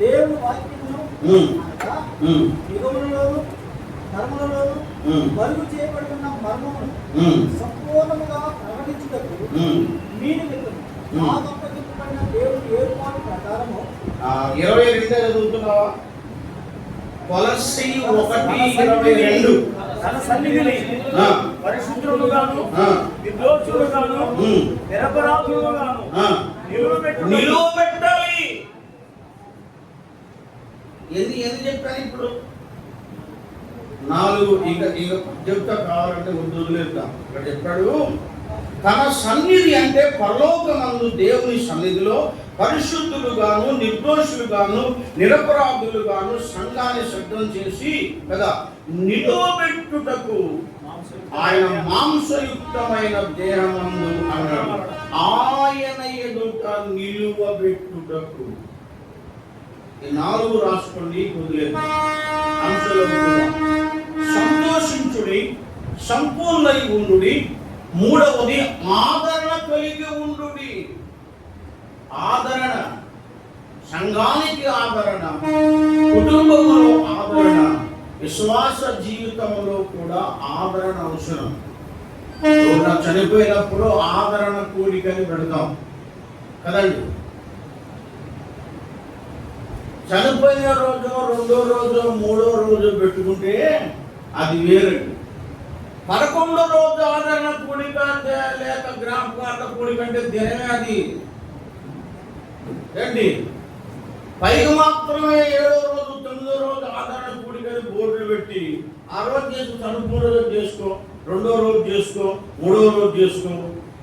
దేవుని వాక్యమును యుగములలోను ధర్మములలోను మరుగు చేయబడుతున్న మర్మమును సంపూర్ణముగా ప్రకటించుటకు మీ నిమిత్తము నా గొప్పగింపబడిన దేవుని ఏర్పాటు ప్రకారము 22 చదువుతున్నావా? కొలస్సీ 1:22 తన సన్నిధిని పరిశుద్ధులుగాను నిర్దోషులుగాను నిరపరాధులుగాను నిలువబెట్టాలి. ఎన్ని చెప్పాను ఇప్పుడు? 4 ఇంకా చెప్తా, కావాలంటే వదిలేద్దాం. ఇక్కడ చెప్పాడు తన సన్నిధి అంటే పరలోకమందు దేవుని సన్నిధిలో పరిశుద్ధులుగాను నిర్దోషులుగాను నిరపరాధులుగాను సంఘాన్ని సిద్ధం చేసి కదా నిలువబెట్టుటకు ఆయన మాంసయుక్తమైన దేహమందు అన్నాడు. ఆయన ఎదుట నిలువబెట్టుటకు. ఈ 4 రాసుకోండి, వదిలేదు. సంతోషించుడి, సంపూర్ణై ఉండుడి. 3వది ఆదరణ కలిగి ఉండుడి. ఆదరణ, సంఘానికి ఆదరణ, కుటుంబంలో ఆదరణ, విశ్వాస జీవితంలో కూడా ఆదరణ అవసరం. చనిపోయినప్పుడు ఆదరణ కూడికని పెడతాం కదండి. చనిపోయిన రోజు, 2వ రోజు, 3వ రోజు పెట్టుకుంటే అది వేరండి. 11వ రోజు ఆదరణ కూడిక లేక జ్ఞాపకార్థ కూడిక అంటే దినమే అది ఏంటి. పైకి మాత్రమే 7వ రోజు 9వ రోజు ఆదరణ కూడిక బోర్డులు పెట్టి ఆ రోజు చేసుకో, చనుపు రోజు చేసుకో, 2వ రోజు చేసుకో, 3వ రోజు చేసుకో,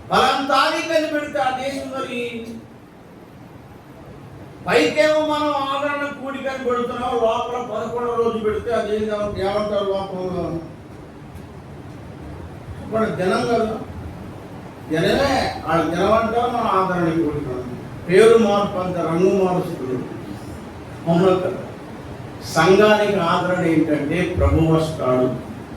పలానా తారీఖు అని పెడితే అదేం మరి. పైకేమో మనం ఆదరణ కూడికని పెడుతున్నాం, లోపల 11వ రోజు పెడితే అదేం ఏమంటారు లోపల మన జనం కదా. జనమే ఆ జనం అంటారు మన ఆదరణ కూడిక. పేరు మార్పు అంత రంగు మారుస్తుంది. సంఘానికి ఆదరణ ఏంటంటే ప్రభు వస్తాడు,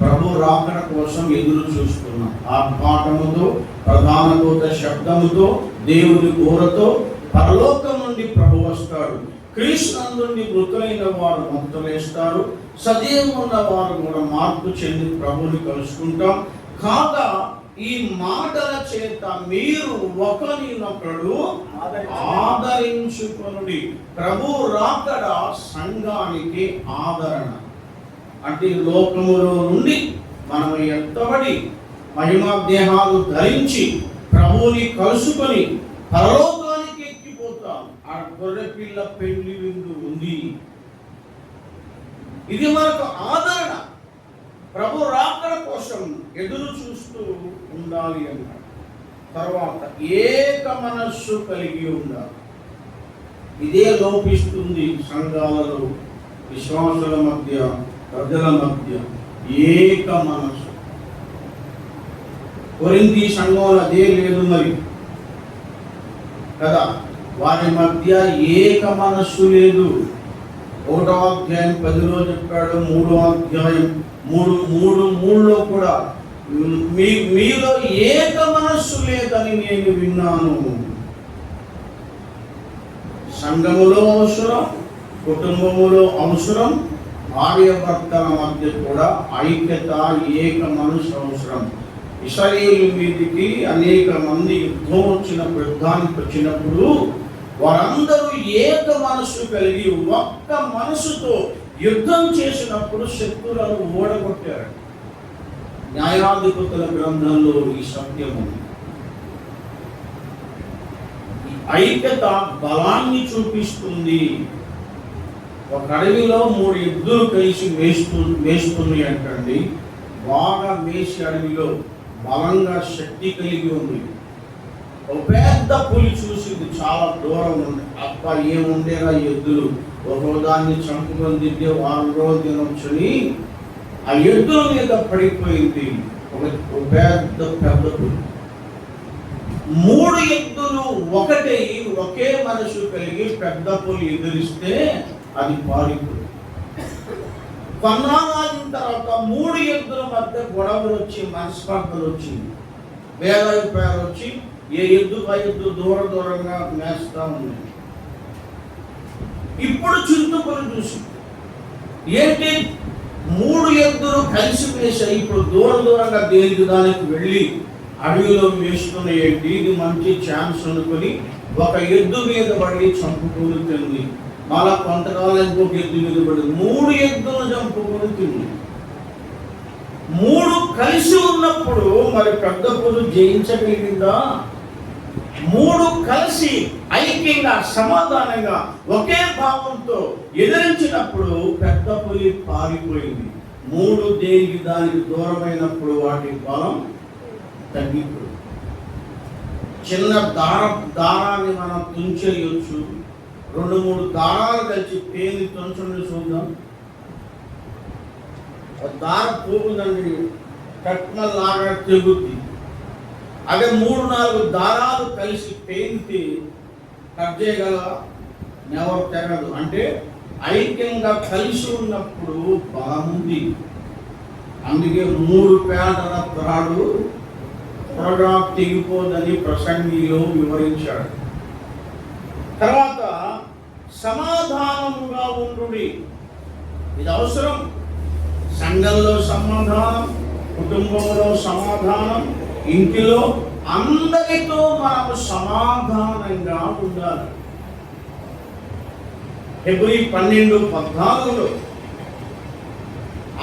ప్రభు రాకడ కోసం ఎదురు చూస్తున్నాం. ఆ పాఠముతో, ప్రధాన దూత శబ్దముతో, దేవుని ఘోరతో పరలోకం నుండి ప్రభు వస్తాడు. క్రీస్తు నుండి మృతులైన వారు మొత్తలేస్తారు, సజీవం ఉన్న వారు కూడా మార్పు చెంది ప్రభుని కలుసుకుంటాం. కాగా ఈ మాటల చేత మీరు ఒకరినొకడు ఆదరించుకొనుడి. ప్రభు రాకడ సంఘానికి ఆదరణ. అంటే లోకములో నుండి మనము ఎత్తబడి మహిమా దేహాలు ధరించి ప్రభువుని కలుసుకొని పరలోకానికి ఎక్కిపోతాం. ఆ గొర్రె పిల్ల పెళ్లి విందు ఉంది. ఇది మనకు ఆదరణ. ప్రభు రాకడ కోసం ఎదురు చూస్తూ ఉండాలి అన్నాడు. తర్వాత ఏక మనస్సు కలిగి ఉండాలి. ఇదే లోపిస్తుంది సంఘాలలో, విశ్వాసుల మధ్య, ప్రజల మధ్య. ఏక మనస్సు. కొరింథీ సంఘంలో అదే లేదు మరి కదా. వారి మధ్య ఏక మనస్సు లేదు. 1వ అధ్యాయం 10లో చెప్పాడు, 3వ అధ్యాయం 3:3లో కూడా మీలో ఏక మనస్సు లేదని నేను విన్నాను. సంఘములో అవసరం, కుటుంబములో అవసరం, భార్య భర్తల మధ్య కూడా ఐక్యత, ఏక మనస్సు అవసరం. ఇశ్రాయేలు మీదికి అనేక మంది యుద్ధానికి వచ్చినప్పుడు వారందరూ ఏక మనస్సు కలిగి ఒక్క మనసుతో యుద్ధం చేసినప్పుడు శత్రువులను ఓడగొట్టారు. న్యాయాధిపతుల గ్రంథంలో ఈ సత్యం ఉంది. ఈ ఐక్యత బలాన్ని చూపిస్తుంది. ఒక అడవిలో 3 ఎద్దులు కలిసి మేస్తున్నాయి అంటండి. బాగా మేసి అడవిలో బలంగా శక్తి కలిగి ఉంది. ఒక పెద్ద పులి చూసింది, చాలా దూరం ఉంది. అప్ప ఏముండేరా ఎద్దులు, ఒకదాన్ని చంపుకొని తింటే 1 రోజు తినొచ్చని ఆ ఎద్దుల మీద పడిపోయింది ఒక పెద్ద పులి. 3 ఎద్దులు ఒకటే ఒకే మనసు కలిగి పెద్ద పులి ఎదురిస్తే అది పారిపోయింది. కొన్నాళ్ళ తర్వాత 3 ఎద్దుల మధ్య గొడవలు వచ్చి, మనస్పర్ధలు వచ్చి, భేదాభిప్రాయాలు వచ్చి ఏ ఎద్దు ఆ ఎద్దు దూరంగా మేస్తా ఉంది. ఇప్పుడు చింతపులు చూసి ఏంటి 3 ఎద్దులు కలిసి వేసాయి. ఇప్పుడు దూరంగా దానికి వెళ్ళి అడవిలో వేసుకున్న ఏంటి, ఇది మంచి ఛాన్స్ అనుకుని ఒక ఎద్దు మీద పడి చంపుకొని తింది. మళ్ళా కొంతకాలం ఇంకొక ఎద్దు మీద పడి 3 ఎద్దులు చంపుకొని తింది. 3 కలిసి ఉన్నప్పుడు మరి పెద్ద పులి జయించగలిగిందా? 3 కలిసి ఐక్యంగా, సమాధానంగా, ఒకే భావంతో ఎదిరించినప్పుడు పెద్ద పులి పారిపోయింది. 3 దేనికి దానికి దూరమైనప్పుడు వాటి బలం తగ్గిపోయింది. చిన్న దారాన్ని మనం తుంచేయొచ్చు. 2-3 దారాలు కలిసి పేని తుంచండి చూద్దాం. దారం పోగుందండి, కట్మల్లాగా తెగుద్ది. అదే 3-4 దారాలు కలిసి పేంతి కట్ చేయగల నెవరు తెగదు. అంటే ఐక్యంగా కలిసి ఉన్నప్పుడు బలం ఉంది. అందుకే 3 పేటల త్రాడు త్వరగా తెగిపోదని ప్రసంగిలో వివరించాడు. తర్వాత సమాధానముగా ఉండుడి. ఇది అవసరం. సంఘంలో సమాధానం, కుటుంబంలో సమాధానం, ఇంటిలో అందరితో మనము సమాధానంగా ఉండాలి. హెబ్రీ 12:14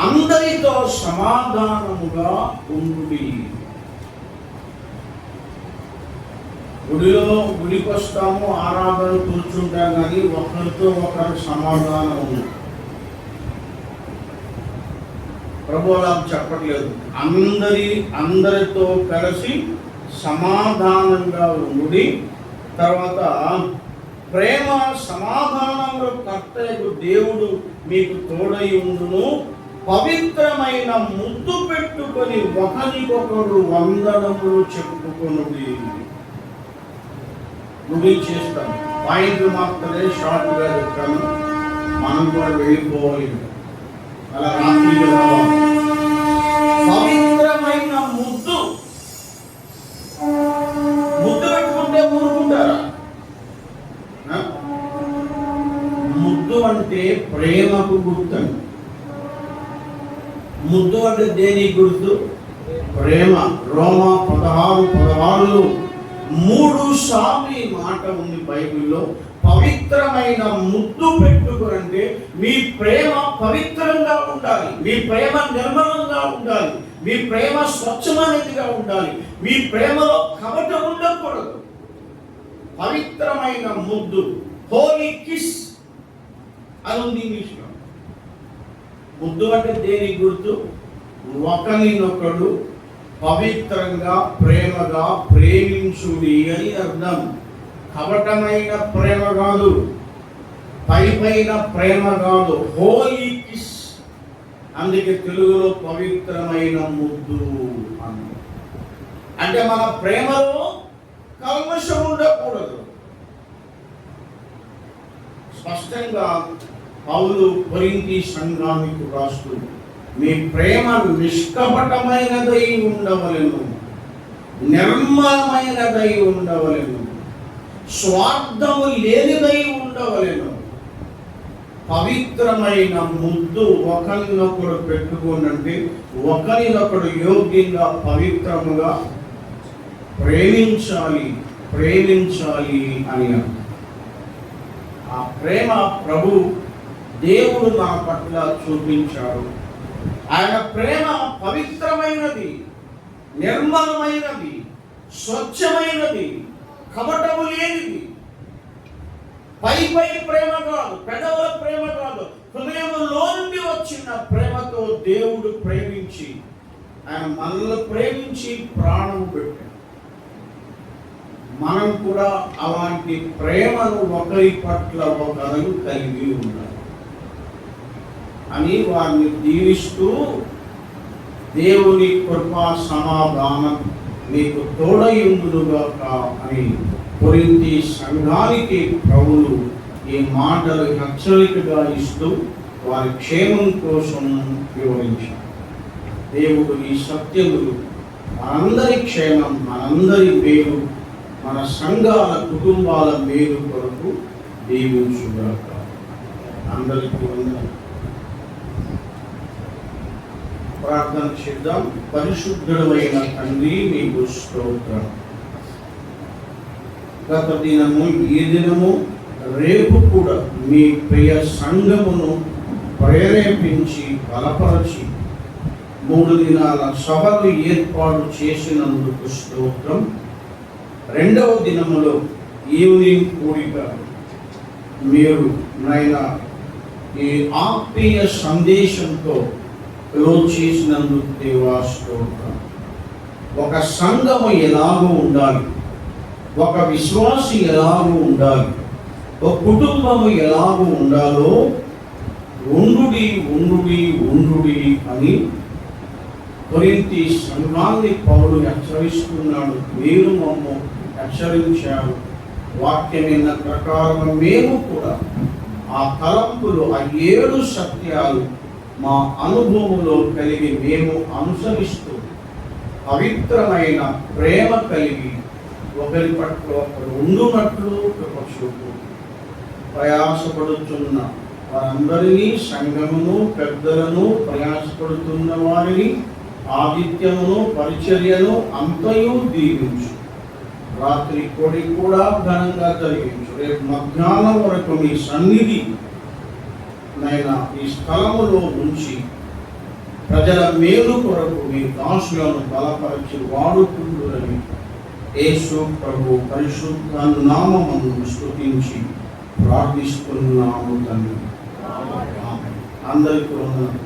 అందరితో సమాధానముగా ఉండుడి. గుడికి వస్తాము, ఆరాధన కూర్చుంటాం, కానీ ఒకరితో ఒకరు సమాధానం ఉంది. ప్రభు అలా చెప్పట్లేదు. అందరితో కలిసి సమాధానంగా ఉండి, తర్వాత ప్రేమ సమాధానంలో కర్తయ్యకు దేవుడు మీకు తోడై ఉండును, పవిత్రమైన ముద్దు పెట్టుకొని ఒకరికొకరు వందనములు చెప్పుకొనుడి. ముగించేస్తాం. పాయింట్లు మాత్రమే షార్ట్గా చెప్తాను, మనం కూడా వెళ్ళిపోవాలి. అలా రాత్రి పవిత్రమైన ముద్దు పెట్టుకుంటే ఊరుకుంటారా? ముద్దు అంటే ప్రేమకు గుర్తండి. ముద్దు అంటే దేనికి గుర్తు? ప్రేమ. రోమా 16:16 3 సార్లు ఈ మాట ఉంది బైబిల్లో. పవిత్రమైన ముద్దు పెట్టుకునంటే మీ ప్రేమ పవిత్రంగా ఉండాలి, మీ ప్రేమ నిర్మలంగా ఉండాలి, మీ ప్రేమ స్వచ్ఛమైనదిగా ఉండాలి, మీ ప్రేమలో కపటం ఉండకూడదు. పవిత్రమైన ముద్దు, హోలీ కిస్ అని ఉంది ఇంగ్లీష్లో. ముద్దు అంటే దేనికి గుర్తు? ఒకరినొకడు పవిత్రంగా ప్రేమగా ప్రేమించుడి అని అర్థం. కపటమైన ప్రేమ కాదు, పైపైన ప్రేమ కాదు, హోలీ కిస్. అందుకే తెలుగులో పవిత్రమైన ముద్దు అంటే మన ప్రేమలో కల్మషం ఉండకూడదు. స్పష్టంగా పౌలు కొరింథీ సంఘానికి రాస్తూ, మీ ప్రేమ నిష్కపటమైనదై ఉండవలెను, నిర్మలమైనదై ఉండవలెను, స్వార్థము లేనిదై ఉండవలెను, పవిత్రమైన ముద్దు ఒకరినొకడు పెట్టుకోనంటే ఒకరినొకడు యోగ్యంగా పవిత్రముగా ప్రేమించాలి అని. ఆ ప్రేమ ప్రభు దేవుడు నా పట్ల చూపించాడు. ఆయన ప్రేమ పవిత్రమైనది, నిర్మలమైనది, స్వచ్ఛమైనది, కపటము లేనిది. పై ప్రేమ కాదు, పెదవుల ప్రేమ కాదు, హృదయంలో నుండి వచ్చిన ప్రేమతో దేవుడు ప్రేమించి, ఆయన మనల్ని ప్రేమించి ప్రాణం పెట్టాడు. మనం కూడా అలాంటి ప్రేమను ఒకరి పట్ల ఒకరు కలిగి ఉండాలి అని వారిని దీవిస్తూ, దేవుని కృపా సమాధానం మీకు తోడయుండుగాక అని కొరింథీ సంఘానికి ప్రభువు ఈ మాటలు హెచ్చరికగా ఇస్తూ వారి క్షేమం కోసం వివరించారు. దేవుడు ఈ సత్యములు మనందరి క్షేమం, మనందరి మేలు, మన సంఘాల కుటుంబాల మేలు కొరకు దీవించుగాక. అందరికీ వందనాలు. ప్రార్థన చేద్దాం. పరిశుద్ధుడైన తండ్రి, మీకు స్తోత్రం. గత దినము, ఈ దినము, రేపు కూడా మీ ప్రియ సంఘమును ప్రేరేపించి బలపరచి 3 దినాల సభలు ఏర్పాటు చేసినందుకు స్తోత్రం. 2వ దినములో ఈవినింగ్ కూడిక మీరు నాయనా ఈ ఆత్మీయ సందేశంతో క్లోజ్ చేసినందుకు దేవా స్తోత్రం. ఒక సంఘము ఎలాగో ఉండాలి, ఒక విశ్వాసి ఎలాగో ఉండాలి, ఒక కుటుంబము ఎలాగో ఉండాలో ఉండుడి అని కొరింథీ సంఘాన్ని పౌలు హెచ్చరిస్తున్నాడు. మీరు మమ్ము హెచ్చరించారు. వాక్యం విన్న ప్రకారం మేము కూడా ఆ తలంపులు, ఆ 7 సత్యాలు మా అనుభవంలో కలిగి మేము అనుసరిస్తూ పవిత్రమైన ప్రేమ కలిగి ఒకరి పట్ల ఒకరు ఉండునట్లు చూపు ప్రయాసపడుతున్న వారందరినీ, సంఘమును, పెద్దలను, ప్రయాసపడుతున్న వారిని, ఆతిథ్యమును, పరిచర్యను అంతయు దీవించు. రాత్రి కోడి కూడా ఘనంగా జరిగించు. రేపు మధ్యాహ్నం వరకు మీ సన్నిధి నైనా ఈ స్థలములో ఉంచి ప్రజల మేలు కొరకు మీ దాసులను బలపరిచి వాడుకుంటురని యేసు ప్రభు పరిశుద్ధ నామమును స్తుతించి ప్రార్థిస్తున్నాము తండ్రి. ఆమేన్. అందరికీ వందనాలు.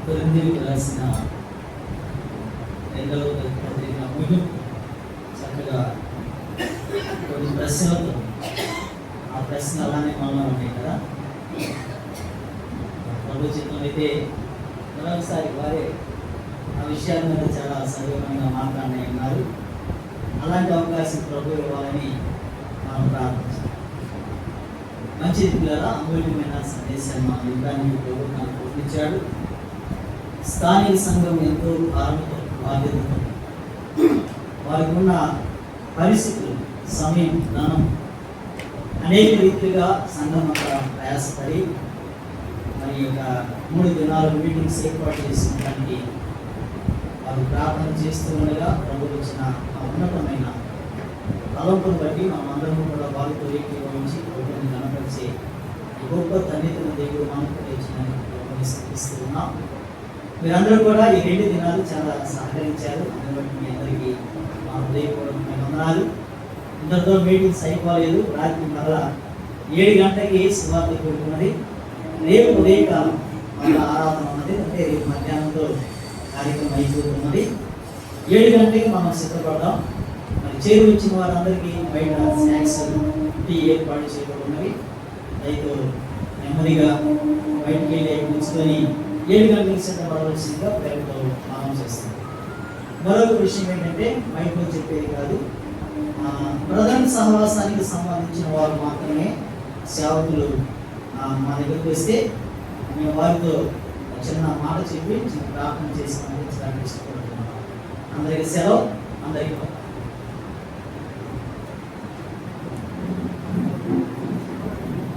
కొరింథీయులకు రాసిన 2వ పత్రిక ముగింపు చక్కగా కొన్ని ప్రశ్నలతో, ఆ ప్రశ్న అలానే మనలో ఉన్నాయి కదా. ప్రభు చిత్తం అయితే మరొకసారి వారే ఆ విషయాల మీద చాలా సజీవంగా మాట్లాడి ఉన్నారు. అలాంటి అవకాశం ప్రభు ఇవ్వాలని మనం ప్రార్థించాం. మంచిది పిల్లల అమూల్యమైన సందేశాన్ని మా యుద్ధానికి ప్రభు నాకు పంపించాడు. స్థానిక సంఘం ఎంతో కారణంతో బాధ్యతతో వారికి ఉన్న పరిస్థితులు, సమయం, ధనం అనేక రీతిగా సంఘం అంతా ప్రయాసపడి మరి యొక్క 3 దినాల మీటింగ్స్ ఏర్పాటు చేసుకోవడానికి వారు ప్రార్థన చేస్తూ ఉండగా ప్రభు ఇచ్చిన ఆ ఉన్నతమైన తలంపును బట్టి మనమందరం కూడా వారితో ఏకీభవించి ప్రభువుని కనపరిచే గొప్ప ధన్యతను దేవుడు మనకు ఇస్తూ ఉన్నాం. మీరందరూ కూడా ఈ 2 దినాలు చాలా సహకరించారు. అందుని బట్టి మీ అందరికీ మా హృదయపూర్వకమైన వందనాలు. ఇంతతో మీటింగ్స్ అయిపోలేదు. రాత్రి మరలా 7 గంటలకి సువార్త కూడుకున్నది. రేపు ఉదయకాలం మళ్ళీ ఆరాధన ఉన్నది. అంటే రేపు మధ్యాహ్నంతో కార్యక్రమం అయిపోతున్నది. 7 గంటలకి మనం సిద్ధపడదాం. మరి చేరు వచ్చిన వారందరికీ బయట స్నాక్స్, టీ ఏర్పాటు చేయబడినవి. రైతు నెమ్మదిగా బయటికి వెళ్ళి కూర్చుకొని 7 గంటలకు సిద్ధపడవలసిందిగా ప్రేమతో మనం చేస్తాం. మరొక విషయం ఏంటంటే మైక్లో చెప్పేది కాదు, ప్రధాన సహవాసానికి సంబంధించిన వారు మాత్రమే సేవకులు మా దగ్గరికి వస్తే మేము వారితో చిన్న మాట చెప్పి చిన్న ప్రార్థన చేసి పంపించడానికి ఇష్టపడుతున్నాం. అందరికీ సెలవు. అందరికీ